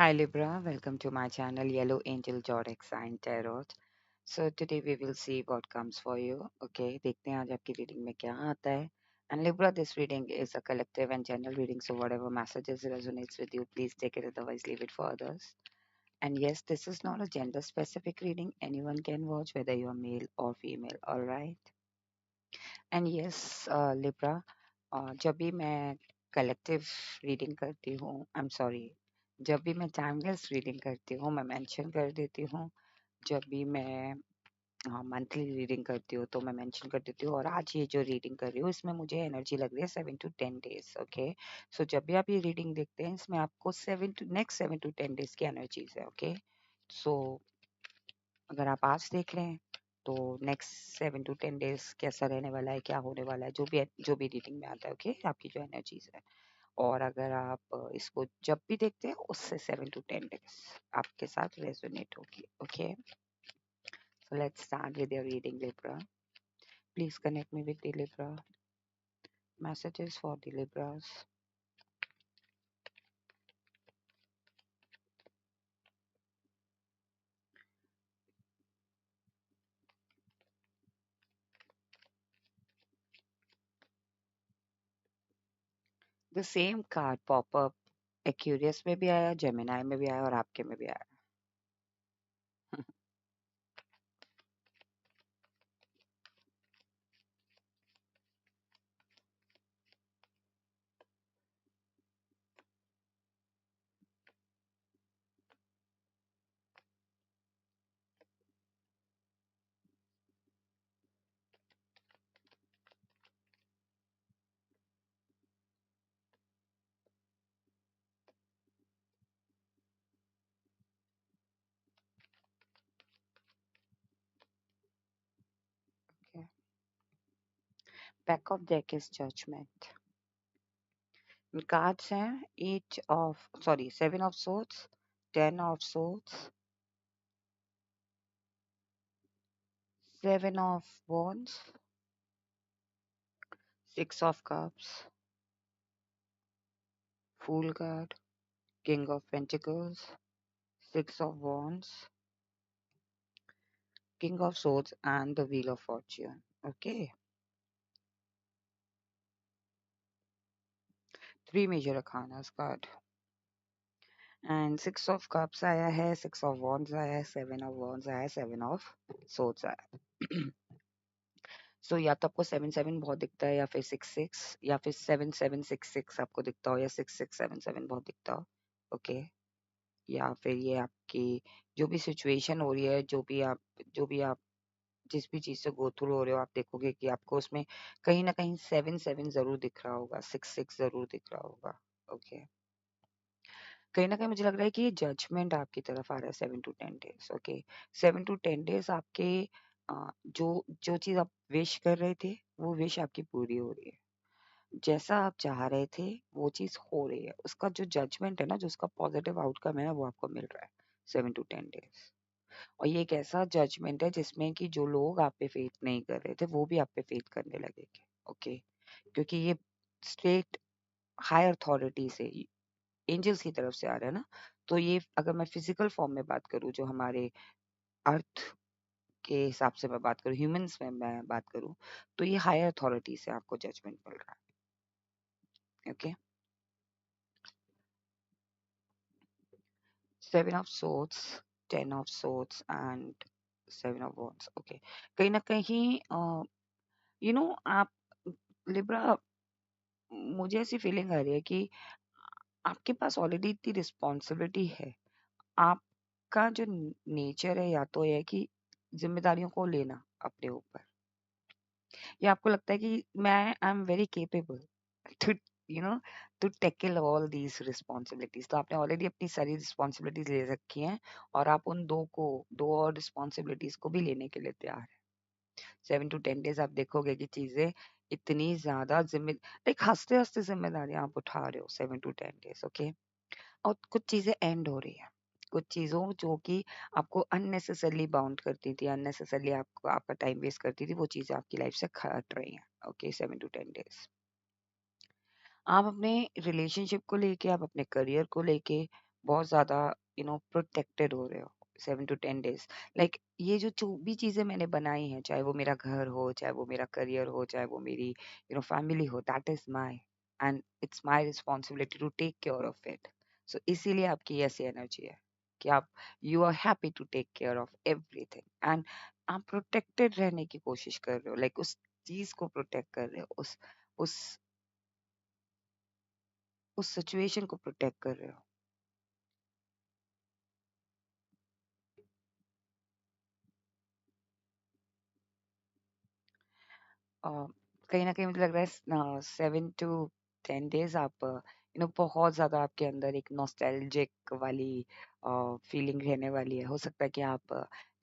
Hi Libra, welcome to my channel Yellow Angel Zodiac Sign Tarot. So today we will see what comes for you. Okay, देखते हैं आज आपकी reading में क्या आता है. And Libra, this reading is a collective and general reading, so whatever messages resonates with you, please take it. Otherwise, leave it for others. And yes, this is not a gender-specific reading. Anyone can watch, whether you're male or female. All right. And yes, Libra, जब भी मैं collective reading करती हूँ, I am sorry, जब भी मैं timeless reading करती हूँ, मैं मेंशन कर देती हूँ. जब भी मैं मंथली रीडिंग करती हूँ तो मैं मेंशन कर देती हूँ. और आज ये जो रीडिंग कर रही हूँ इसमें मुझे एनर्जी लग रही है 7 to 10 days. ओके, सो जब भी आप ये रीडिंग देखते हैं इसमें आपको नेक्स्ट 7 to 10 days की एनर्जीज है. ओके, सो अगर आप आज देख रहे हैं तो नेक्स्ट 7 to 10 days कैसा रहने वाला है, क्या होने वाला है, जो भी रीडिंग में आता है. ओके, आपकी जो एनर्जीज है. और अगर आप इसको जब भी देखते हैं उससे 7 to 10 days आपके साथ रेजोनेट होगी. Okay, so let's start with your reading, Libra. Please connect me with the Libra. Messages for the Libras. The same card pop up Aquarius में भी आया, Gemini में भी आया और आपके में भी आया. Okay. Back of deck is Judgment. Cards हैं Seven of Swords, Ten of Swords, Seven of Wands, Six of Cups, Fool card, King of Pentacles, Six of Wands, King of Swords, and the Wheel of Fortune. Okay, three major arcanas card. And six of cups आया है, six of wands आया है, seven of wands आया है, seven of swords आया है. सो या तो आपको 7 7 बहुत दिखता है, या फिर 6 6, या फिर 7 7 6 6 आपको दिखता हो, या 6 6 7 7 बहुत दिखता हो. ओके, या फिर ये आपकी जो भी सिचुएशन हो रही है, जो भी आप जिस भी चीज से गो थ्रू हो रहे हो, आप देखोगे कि आपको उसमें कहीं ना कहीं 7 7 जरूर दिख रहा होगा, 6 6 जरूर दिख रहा होगा. ओके, कहीं न कहीं मुझे लग रहा है कि ये जजमेंट आपकी तरफ आ रहा है 7 to 10 days. Okay, 7 to 10 days आपके जो जो चीज़ आप विश कर रहे थे, वो विश आपकी पूरी हो रही है. जैसा आप चाह रहे थे, वो चीज़ हो रही है. उसका जो जजमेंट है ना, जो उसका पॉजिटिव आउटकम है ना, वो आपको मिल रहा है 7 to 10 days. और ये एक ऐसा जजमेंट है जिसमें कि जो लोग आप पे फेथ नहीं कर रहे थे, वो भी आप पे फेथ करने लगेंगे. ओके, क्योंकि ये स्ट्रेट हायर अथॉरिटी से एंजल्स की तरफ से आ रहा है ना. तो ये अगर मैं फिजिकल फॉर्म में बात करूँ, जो हमारे अर्थ के हिसाब से मैं बात करूँ, ह्यूमंस में मैं बात करूँ, तो ये हायर अथॉरिटी से आपको जजमेंट मिल रहा है. Okay, seven of swords, ten of swords and seven of wands. Okay, कहीं ना कहीं आप लिब्रा, मुझे ऐसी फीलिंग आ रही है कि आपके पास ऑलरेडी इतनी रिस्पॉन्सिबिलिटी है. आपका जो नेचर है, या तो ये है कि जिम्मेदारियों को लेना अपने ऊपर, या आपको लगता है कि मैं I am very capable to you know to tackle all these responsibilities. तो आपने ऑलरेडी अपनी सारी रिस्पॉन्सिबिलिटीज ले रखी हैं, और आप उन दो और रिस्पॉन्सिबिलिटीज को भी लेने के लिए तैयार है. 7 to 10 days आप देखोगे कि चीजें इतनी ज्यादा जिम्मे एक हंसते हंसते जिम्मेदारियां आप उठा रहे हो 7 to 10 days. ओके, और कुछ चीजें एंड हो रही है, कुछ चीजों जो कि आपको अननेसेसरली बाउंड करती थी, अननेसेसरली आपको आपका टाइम वेस्ट करती थी, वो चीजें आपकी लाइफ से हट रही हैं. ओके, 7 to 10 days आप अपने रिलेशनशिप को लेके, आप अपने करियर को लेके बहुत ज़्यादा प्रोटेक्टेड हो रहे हो 7 to 10 डेज। लाइक ये जो भी चीज़ें मैंने बनाई हैं, चाहे वो मेरा घर हो, चाहे वो मेरा करियर हो, चाहे वो मेरी फैमिली हो, that is my, and it's my responsibility to take care of it. So इसीलिए आपकी ऐसी एनर्जी है कि आप you are happy to take care of everything, and आप प्रोटेक्टेड रहने की कोशिश कर रहे हो, लाइक उस चीज को प्रोटेक्ट कर रहे हो, उस उस सिचुएशन को प्रोटेक्ट कर रहे हो। अ, कहीं न कहीं मुझे लग रहा है 7 to 10 डेज़ आप बहुत ज़्यादा आपके अंदर एक नॉस्टैल्जिक वाली फीलिंग रहने वाली है। हो सकता है कि आप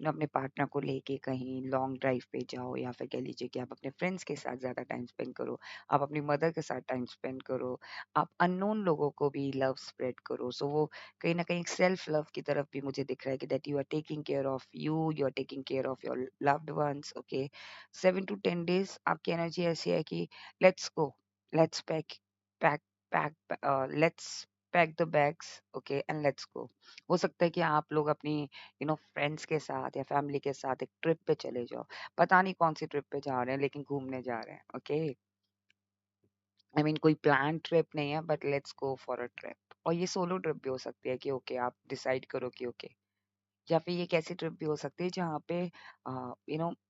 अपने पार्टनर को लेके कहीं लॉन्ग ड्राइव पे जाओ, या फिर कह लीजिए कि आप अपने फ्रेंड्स के साथ ज़्यादा टाइम स्पेंड करो, आप अपनी मदर के साथ टाइम स्पेंड करो, आप अननोन लोगों को भी लव स्प्रेड करो। सो वो कहीं न कहीं सेल्फ लव की तरफ भी मुझे दिख रहा है कि that you are taking care of you are taking care of your loved ones, okay. 7 to 10 days आपकी एनर्जी ऐसी है कि let's go, let's pack pack pack let's pack the bags, okay, and let's go. हो सकता है कि आप लोग अपनी फ्रेंड्स के साथ या फैमिली के साथ एक ट्रिप पे चले जाओ। पता नहीं कौन सी ट्रिप पे जा रहे हैं, लेकिन घूमने जा रहे हैं, ओके। आई मीन कोई प्लान ट्रिप नहीं है, but let's go for a trip. और ये सोलो ट्रिप भी हो सकती है कि ओके आप डिसाइड करो कि ओके, या फिर ये एक ऐसी ट्रिप भी हो सकती है जहाँ पे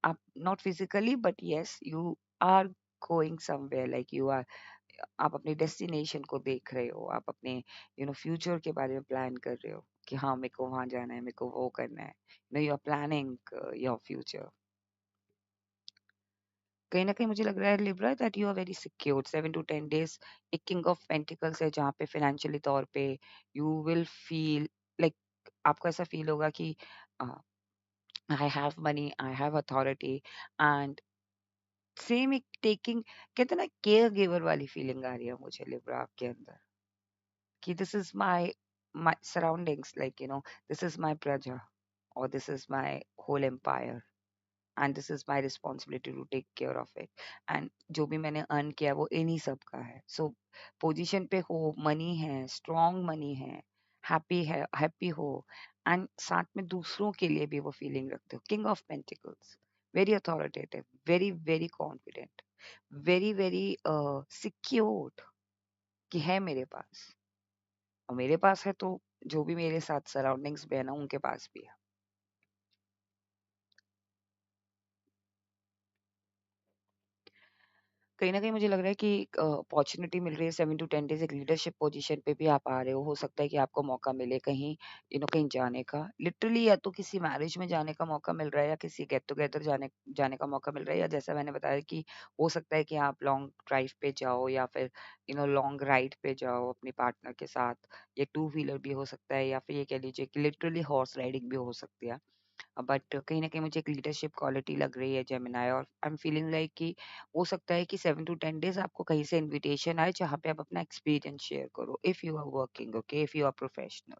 आप not physically but yes you are going somewhere, like you are, आप अपनी डेस्टिनेशन को देख रहे हो, आप अपने फ्यूचर के बारे में प्लान कर रहे हो कि हाँ मेरे को वहां जाना है, मेरे को वो करना है, you are planning your future. कहीं ना कहीं मुझे लग रहा है Libra that you are very secure 7 to 10 days. एक किंग ऑफ पेंटिकल्स है जहाँ पे फाइनेंशियली तौर पे यू विल फील लाइक, आपको ऐसा फील होगा कि I have money, I have authority, and same एक टेकिंग, कहते हैं ना केयर गिवर वाली फीलिंग आ रही है मुझे लिब्रा आपके अंदर, कि this is my surroundings, like this is my प्रजा, और this is my whole empire, and this is my responsibility to take care of it. एंड जो भी मैंने अर्न किया वो इन्हीं सब का है। सो पोजीशन पे हो, मनी है, स्ट्रॉन्ग मनी है, हैप्पी हो, एंड साथ में दूसरों के लिए भी वो फीलिंग रखते हो। King of pentacles, very authoritative, very very confident, very very secured, कि है मेरे पास, और मेरे पास है तो जो भी मेरे साथ सराउंडिंग्स में है ना उनके पास भी है। कहीं न कहीं मुझे लग रहा है कि एक अपॉर्च्युनिटी मिल रही है 7 to 10 डेज़, एक लीडरशिप पोज़ीशन पे भी आप आ रहे हो। हो सकता है कि आपको मौका मिले कहीं कहीं जाने का। लिटरली या तो किसी मैरिज में जाने का मौका मिल रहा है, या किसी गेट टुगेदर जाने जाने का मौका मिल रहा है, या जैसा मैंने बताया कि हो सकता है कि आप लॉन्ग ड्राइव पे जाओ, या फिर लॉन्ग राइड पे जाओ अपने पार्टनर के साथ। ये टू व्हीलर भी हो सकता है, या फिर ये कह लीजिए कि लिटरली हॉर्स राइडिंग भी हो सकती है। बट कहीं न कहीं मुझे एक लीडरशिप क्वालिटी लग रही है जेमिनी, और आई एम फीलिंग लाइक कि हो सकता है कि 7 to 10 डेज़ आपको कहीं से इन्विटेशन आए जहाँ पे आप अपना एक्सपीरियंस शेयर करो, if you are working, okay, if you are professional,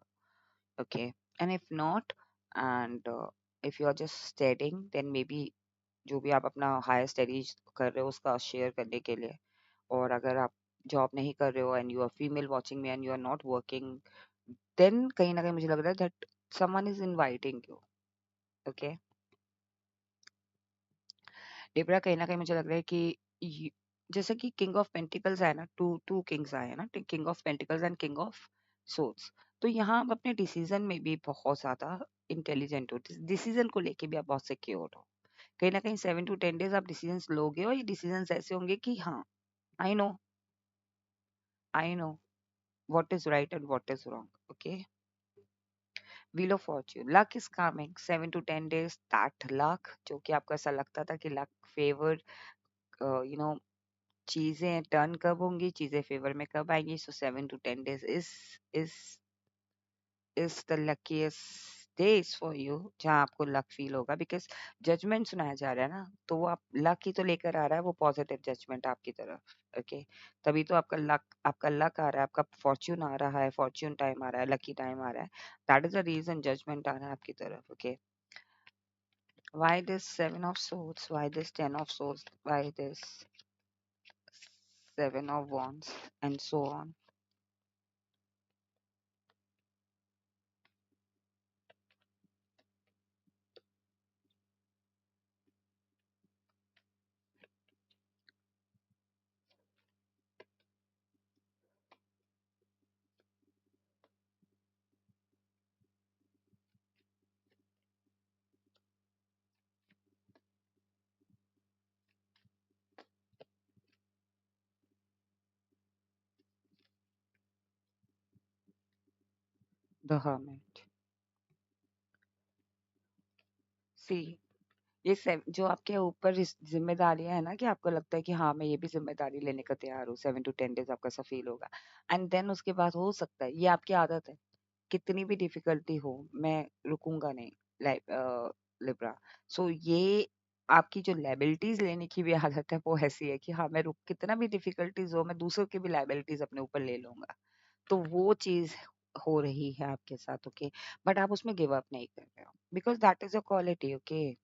okay, and if not, and if you are just studying, then maybe जो भी आप अपना हायर स्टडीज कर रहे हो उसका शेयर करने के लिए। और अगर आप जॉब नहीं कर रहे हो and you are female watching me and you are not working, then कहीं न कहीं मुझे लग रहा है that someone is inviting you, okay. Libra, कहीं न कहीं मुझे लग रहा है कि ये जैसे कि किंग ऑफ पेंटिकल्स है ना, 2 2 किंग्स आए हैं ना, king of pentacles and king of swords. तो यहाँ आप अपने डिसीजन में भी बहुत ज़्यादा इंटेलिजेंट हो, डिसीजन को लेके भी आप बहुत सिक्योर हो। कहीं न कहीं 7 to 10 डेज़ आप डिसीजंस लोगे, और ये डिसीजंस ऐसे होंगे कि हाँ, I know, I know what is right and what is wrong, okay. Wheel of Fortune, luck is coming 7 to 10 days, that luck जो कि आपको ऐसा लगता था कि लक फेवर्ड, यू नो चीज़ें टर्न कब होंगी, चीज़ें फ़ेवर में कब आएँगी। सो 7 to 10 days is is the luckiest days for you, जहाँ आपको लक फ़ील होगा, बिकॉज़ जजमेंट सुनाया जा रहा है ना, तो वो आप लक ही तो लेकर आ रहा है, वो पॉज़िटिव जजमेंट आपकी तरफ, ओके। तभी तो आपका लक आ रहा है, आपका फॉर्च्यून आ रहा है, फॉर्च्यून टाइम आ रहा है, लकी टाइम आ रहा है। That is the reason judgement आ रहा है आपकी तरफ, okay. Why this 7 of swords? Why this 10 of swords? Why this 7 of wands? And so on. The hermit. See, ये जो आपके ऊपर जिम्मेदारियां है ना, कि आपको लगता है कि हाँ मैं ये भी जिम्मेदारी लेने को तैयार हूँ, 7 to 10 डेज आपका ऐसा फील होगा। एंड देन उसके बाद हो सकता है, ये आपकी आदत है, कितनी भी डिफिकल्टी हो मैं रुकूंगा नहीं, लाइक लिब्रा। सो ये आपकी जो लाइबिलिटीज लेने की भी आदत है वो ऐसी है कि हाँ मैं रुक, कितना भी डिफिकल्टीज हो मैं दूसरों की भी लाइबिलिटीज अपने ऊपर ले लूंगा। तो वो चीज हो रही है आपके साथ, ओके। बट आप उसमें गिव अप नहीं कर रहे हो, because that is a quality, okay.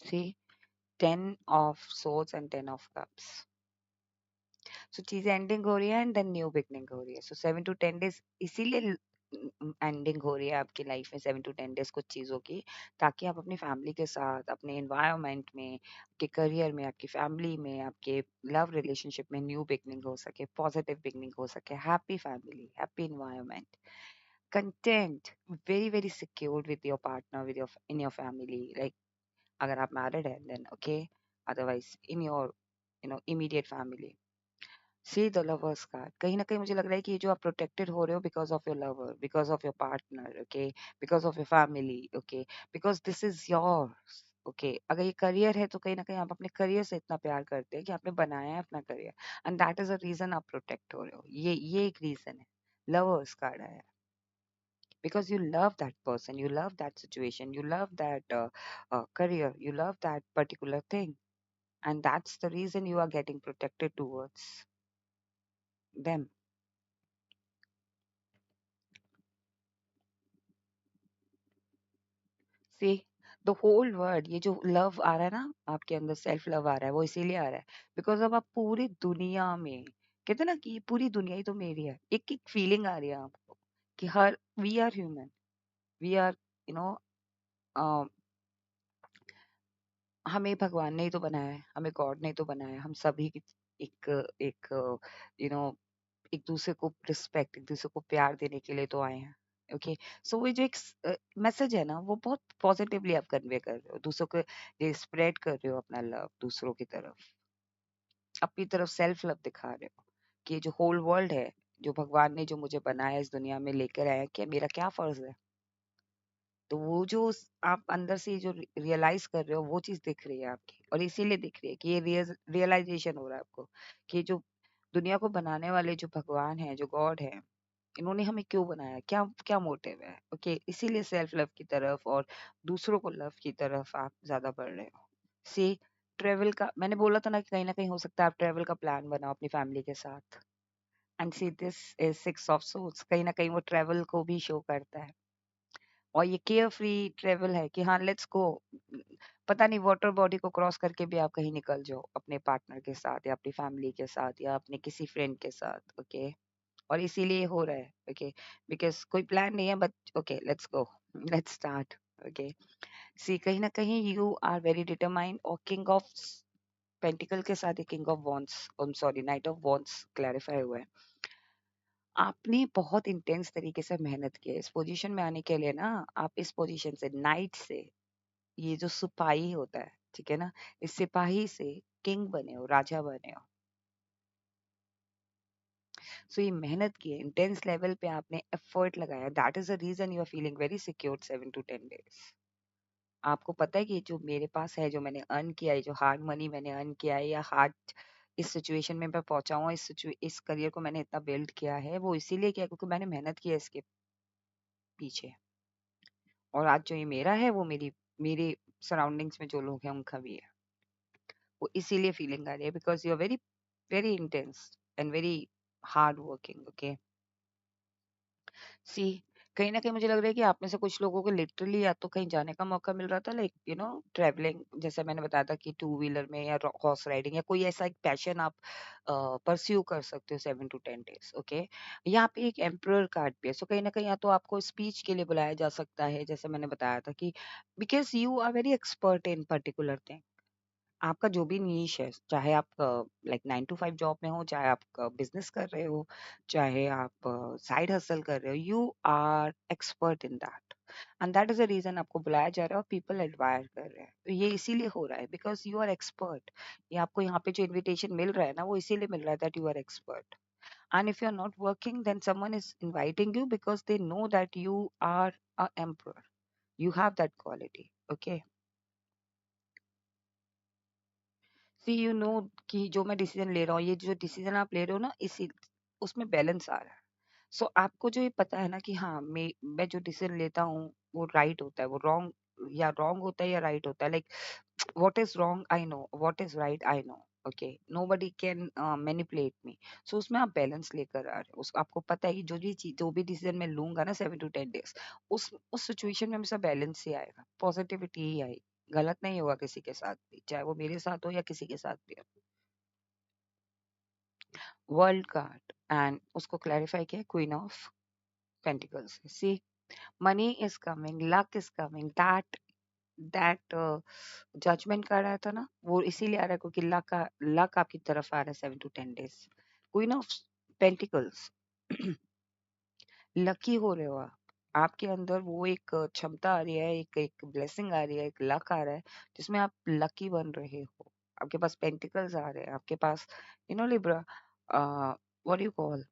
See, 10 of swords and 10 of cups। So चीजें एंडिंग हो रही है एंड देन न्यू बिगनिंग हो रही है। सो 7 to 10 डेज इसीलिए एंडिंग हो रही है आपकी लाइफ में, 7 to 10 डेज कुछ चीजों की, ताकि आप अपनी फैमिली के साथ, अपने एनवायरनमेंट में, आपके करियर में, आपकी फैमिली में, आपके लव रिलेशनशिप में न्यू बिगनिंग हो सके, पॉजिटिव बिगनिंग हो सके, happy family, happy environment, content, very very secured with your partner, with your in your family, like अगर आप मैरिड है then okay, otherwise in your immediate family. See the lovers card, कहीं ना कहीं मुझे लग रहा है कि ये जो आप प्रोटेक्टेड हो रहे हो because of your lover, because of your partner, okay, because of your family, okay, because this is yours, okay. अगर ये करियर है तो कहीं ना कहीं आप अपने करियर से इतना प्यार करते हैं कि आपने बनाया है अपना career, and that is a reason आप प्रोटेक्ट हो रहे हो, ये एक रीजन है। लवर्स कार्ड आया because you love that person, you love that situation, you love that career, you love that particular thing, and that's the reason you are getting protected towards them. See, the whole word, ये जो love आ रहा है ना आपके अंदर, self love आ रहा है, वो इसीलिए आ रहा है बिकॉज अब आप पूरी दुनिया में, कहते हैं ना कि पूरी दुनिया ही तो मेरी है, एक एक फीलिंग आ रही है आपको कि हर, we are human, we are, you know, हमें भगवान ने ही तो बनाया है, हमें गॉड ने ही तो बनाया है, हम सभी एक एक यू नो एक दूसरे को रिस्पेक्ट, एक दूसरे को प्यार देने के लिए तो आए हैं, ओके। सो वो जो एक मैसेज है ना, वो बहुत पॉजिटिवली आप कन्वे कर रहे हो, दूसरों को ये स्प्रेड कर रहे हो अपना लव दूसरों की तरफ, अपनी तरफ सेल्फ लव दिखा रहे हो कि ये जो होल वर्ल्ड है, जो भगवान ने जो मुझे बनाया इस दुनिया में लेकर आया, क्या मेरा क्या फर्ज है। तो वो जो आप अंदर से जो रियलाइज कर रहे हो वो चीज दिख रही है आपकी, और इसीलिए दिख रही है कि ये रियलाइजेशन हो रहा है आपको कि जो दुनिया को बनाने वाले जो भगवान है, जो गॉड है, इन्होंने हमें क्यों बनाया, क्या क्या मोटिव है, ओके। इसीलिए सेल्फ लव की तरफ और दूसरों को लव की तरफ आप ज्यादा बढ़ रहे हो। सी, ट्रेवल का मैंने बोला था ना कहीं हो सकता है आप ट्रेवल का प्लान बनाओ अपनी फैमिली के साथ, and see this is 6 of swords, कहीं ना कहीं वो ट्रेवल को भी शो करता है। और ये केयर फ्री ट्रेवल है कि हाँ लेट्स गो, पता नहीं वाटर बॉडी को क्रॉस करके भी आप कहीं निकल जाओ अपने पार्टनर के साथ या अपनी फैमिली के साथ या अपने किसी फ्रेंड के साथ, ओके। और इसीलिए हो रहा है, ओके, बिकॉज कोई प्लान नहीं है, but okay let's go, let's start, okay. See, कहीं ना कहीं यू आर वेरी डिटरमाइंड, और किंग ऑफ पेंटिकल के साथ king of wands, sorry knight of wands clarify हुआ है। आपने बहुत इंटेंस तरीके से मेहनत की है इस पोजीशन में आने के लिए ना, आप इस पोजीशन से, नाइट से, ये जो सिपाही होता है, ठीक है ना, इस सिपाही से किंग बने हो, राजा बने हो। सो ये मेहनत की है, इंटेंस लेवल पे आपने एफर्ट लगाया, that is the reason you are feeling very secure 7 to 10 days. आपको पता है कि जो मेरे पास है, जो मैंने अर्न किया है, जो हार्ड मनी मैंने अर्न किया है, या हार्ड इस सिचुएशन में मैं पहुंचा हूँ, इस करियर को मैंने इतना बिल्ड किया है, वो इसीलिए किया क्योंकि मैंने मेहनत की है इसके पीछे। और आज जो ये मेरा है वो मेरे सराउंडिंग्स में जो लोग हैं उनका भी है, वो इसीलिए फीलिंग आ रही है because you are very very intense and very hard working, okay. See, कहीं ना कहीं मुझे लग रहा है कि आप में से कुछ लोगों को लिटरली या तो कहीं जाने का मौका मिल रहा था, लाइक ट्रैवलिंग, जैसे मैंने बताया था कि टू व्हीलर में या हॉर्स राइडिंग या कोई ऐसा एक पैशन आप परस्यू कर सकते हो 7 to 10 डेज, ओके। यहाँ पे एक एम्प्रर कार्ड भी है, सो कहीं ना कहीं या तो आपको स्पीच के लिए बुलाया जा सकता है, जैसे मैंने बताया था कि because you are very expert in particular thing, आपका जो भी नीश है, चाहे आप लाइक 9 to 5 जॉब में हो, चाहे आप बिजनेस कर रहे हो, चाहे आप साइड हसल कर रहे हो, you are expert in that, and that is the reason आपको बुलाया जा रहा है और पीपल एडवायर कर रहे हैं। तो ये इसीलिए हो रहा है बिकॉज यू आर एक्सपर्ट, ये आपको यहाँ पे जो इनविटेशन मिल रहा है ना, वो इसीलिए मिल रहा है that you are expert. And if you're not working, then someone is inviting you because they know that you are a emperor. You have that quality. Okay. See you know कि जो मैं डिसीजन ले रहा हूँ, ये जो decision आप ले रहे हो ना, इसी उसमें बैलेंस आ रहा है। सो आपको जो ये पता है ना कि हाँ, मैं जो डिसीजन लेता हूँ वो राइट होता है, वो रॉन्ग होता है या राइट होता है। Like what is wrong I know, what is right I know. Okay, nobody can manipulate me. So उसमें आप बैलेंस लेकर आ रहे हो, उस आपको पता है कि जो भी डिसीजन मैं लूंगा ना 7 to 10 days, उस सिचुएशन में हमेशा बैलेंस ही आएगा, पॉजिटिविटी ही आएगी। गलत नहीं होगा किसी के साथ भी, चाहे वो मेरे साथ हो या किसी के साथ भी हो। वर्ल्ड कार्ड, एंड उसको क्लैरिफाई किया queen of pentacles. See, money is coming, luck is coming, that judgment कर रहा था ना, वो इसीलिए आ रहा है क्योंकि लक आपकी तरफ आ रहा है 7 to 10 days। Queen of pentacles, lucky हो रहे हो आप। आपके अंदर वो एक क्षमता आ रही है, एक एक ब्लेसिंग आ रही है, एक लक आ रहा है जिसमें आप लकी बन रहे हो। आपके पास पेंटिकल्स आ रहे हैं, आपके पास लिब्रा, व्हाट यू कॉल,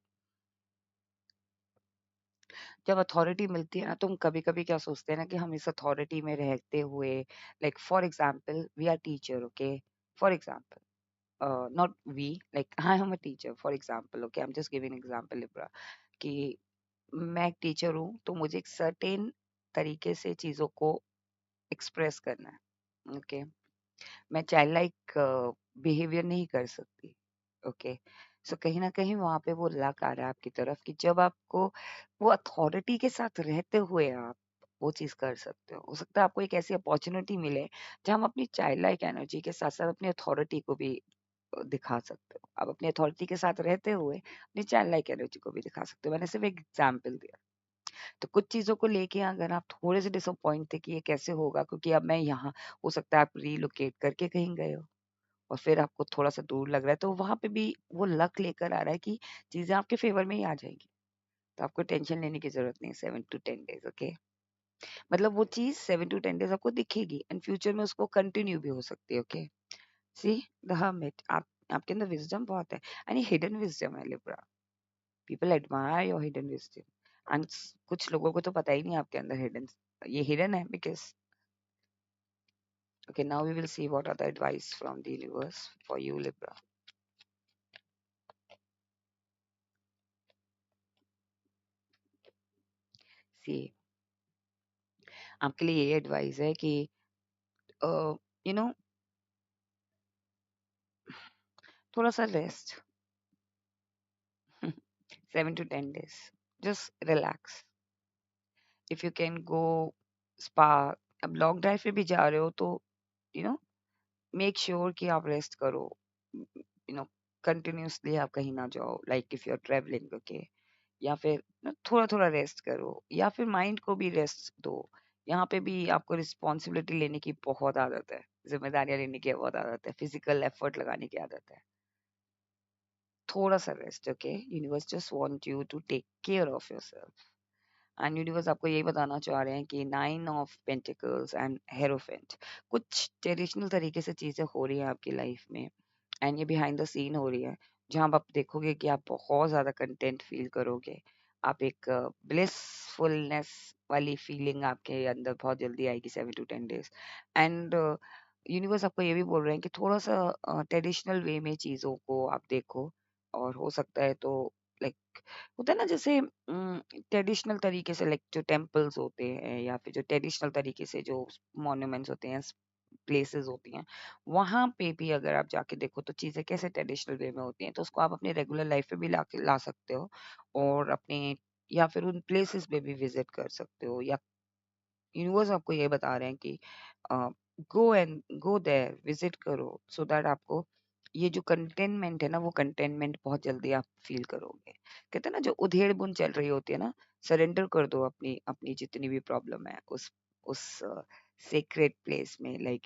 जब अथॉरिटी मिलती है ना, तो हम कभी कभी क्या सोचते हैं ना कि हम इस अथॉरिटी में रहते हुए, like for example we are teacher, okay, for example not we, like I am a teacher for example, okay, I'm just giving an example, Libra, कि मैं एक टीचर हूँ तो मुझे एक सर्टेन तरीके से चीजों को एक्सप्रेस करना है। ओके, मैं चाइल्ड लाइक बिहेवियर नहीं कर सकती। ओके, सो कहीं ना कहीं वहां पे वो लक आ रहा है आपकी तरफ कि जब आपको वो अथॉरिटी के साथ रहते हुए आप वो चीज कर सकते हो सकता है आपको एक ऐसी अपॉर्चुनिटी मिले जहां हम अपनी चाइल्ड लाइक एनर्जी के साथ साथ अपनी अथॉरिटी को भी दिखा सकते हो। आप अपनी अथॉरिटी के साथ रहते हुए अपनी चाइल्ड लाइक एनर्जी को भी दिखा सकते हो। मैंने सिर्फ एक एग्जाम्पल दिया। तो कुछ चीजों को लेके अगर आप थोड़े से डिसअपॉइंट थे कि ये कैसे होगा, क्योंकि अब मैं यहाँ, हो सकता है आप रीलोकेट करके कहीं गए हो और फिर आपको थोड़ा सा दूर लग रहा है, तो वहां पे भी वो लक लेकर आ रहा है कि चीजें आपके फेवर में ही आ जाएंगी। तो आपको टेंशन लेने की जरूरत नहीं है 7 to 10 days। ओके, मतलब वो चीज 7 to 10 days आपको दिखेगी एंड फ्यूचर में उसको कंटिन्यू भी हो सकती है। ओके, सी द हर्मिट, आप आपके अंदर विजडम बहुत है, एंड ये हिडन विजडम है Libra. People admire your hidden wisdom, and कुछ लोगों को तो पता ही नहीं आपके अंदर हिडन, ये हिडन है because. Okay, now we will see what are the advice from the universe for you, Libra. See, आपके लिए ये एडवाइस है कि यू नो थोड़ा सा rest, 7 to 10 days, just relax, if you can go spa। अब long drive पे भी जा रहे हो तो यू नो मेक श्योर कि आप रेस्ट करो। कंटिन्यूसली आप कहीं ना जाओ, like if you are travelling, okay, या फिर ना थोड़ा थोड़ा रेस्ट करो या फिर माइंड को भी रेस्ट दो। यहाँ पे भी आपको रिस्पॉन्सिबिलिटी लेने की बहुत आदत है, जिम्मेदारियां लेने की बहुत आदत है, फिजिकल एफर्ट लगाने की आदत है। थोड़ा सा rest, okay, universe just want you to take care of yourself. And universe आपको यही बताना चाह रहे हैं कि 9 of Pentacles एंड हेरोफेंट, कुछ ट्रेडिशनल तरीके से चीजें हो रही हैं आपकी लाइफ में, एंड ये बिहाइंड द सीन हो रही है, जहां आप देखोगे कि आप बहुत ज्यादा कंटेंट फील करोगे। आप एक ब्लिसफुलनेस वाली फीलिंग आपके अंदर बहुत जल्दी आएगी 7 to 10 days। एंड यूनिवर्स आपको ये भी बोल रहे हैं कि थोड़ा सा ट्रेडिशनल वे में चीजों को आप देखो, और हो सकता है तो लाइक होता है ना, जैसे ट्रेडिशनल तरीके से, लाइक जो टेम्पल्स होते हैं या फिर जो ट्रेडिशनल तरीके से जो मॉन्यूमेंट्स होते हैं, प्लेसेस होती हैं, वहां पे भी अगर आप जाके देखो तो चीजें कैसे ट्रेडिशनल वे में होती हैं, तो उसको आप अपनी रेगुलर लाइफ पे भी ला सकते हो, और अपने, या फिर उन प्लेसेस पे भी विजिट कर सकते हो, या यूनिवर्स आपको ये बता रहे हैं कि गो देयर, विजिट करो, सो दैट आपको ये जो कंटेनमेंट है ना, वो कंटेनमेंट बहुत जल्दी आप फील करोगे। कहते हैं ना, जो उधेड़ बुन चल रही होती है ना, सरेंडर कर दो अपनी अपनी जितनी भी प्रॉब्लम है उस सेक्रेट प्लेस में, लाइक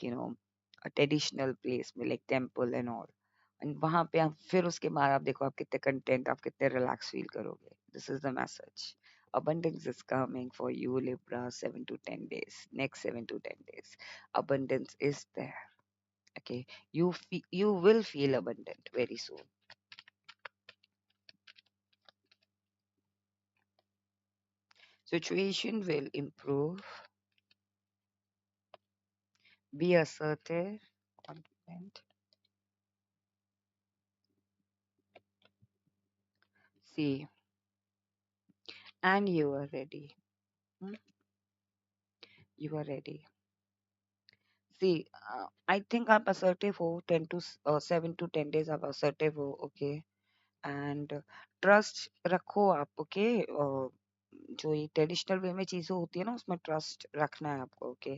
ट्रेडिशनल प्लेस में, like temple and all. And वहां पे आप फिर उसके बाद आप देखो आप कितने कंटेंट, आप कितने रिलैक्स फील करोगे। This is the message. Abundance is coming for you, Libra, 7 to 10 days. Next 7 to 10 days. Abundance is there. Okay. You will feel abundant very soon. Situation will improve. Be assertive, confident. See, and you are ready. Hmm? You are ready. See, I think आप assertive हो 10 to 7 to 10 days आप assertive हो, okay? And trust रखो आप, okay. जो ये traditional way में चीजें होती है ना, उसमें ट्रस्ट रखना है आपको, ओके।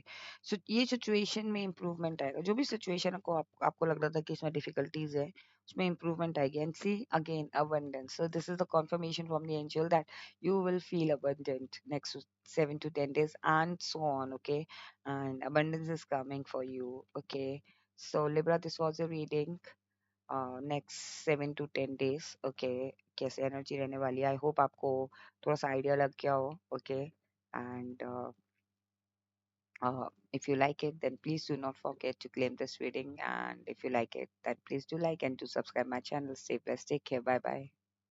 सो ये सिचुएशन में इम्प्रूवमेंट आएगा। जो भी सिचुएशन को आपको लग रहा था कि इसमें डिफिकल्टीज है, उसमें इम्प्रूवमेंट आएगी। And see again abundance, so this is the confirmation from the angel that you will feel abundant next 7 to 10 days and so on, okay? And abundance is coming for you, okay? So Libra, this was a reading next 7 to 10 days, okay. कैसे energy रहने वाली है, I hope आपको थोड़ा सा idea लग गया हो, okay. And if you like it, then please do not forget to claim this reading, and if you like it, then please do like and to subscribe my channel. Stay blessed, take care, bye bye.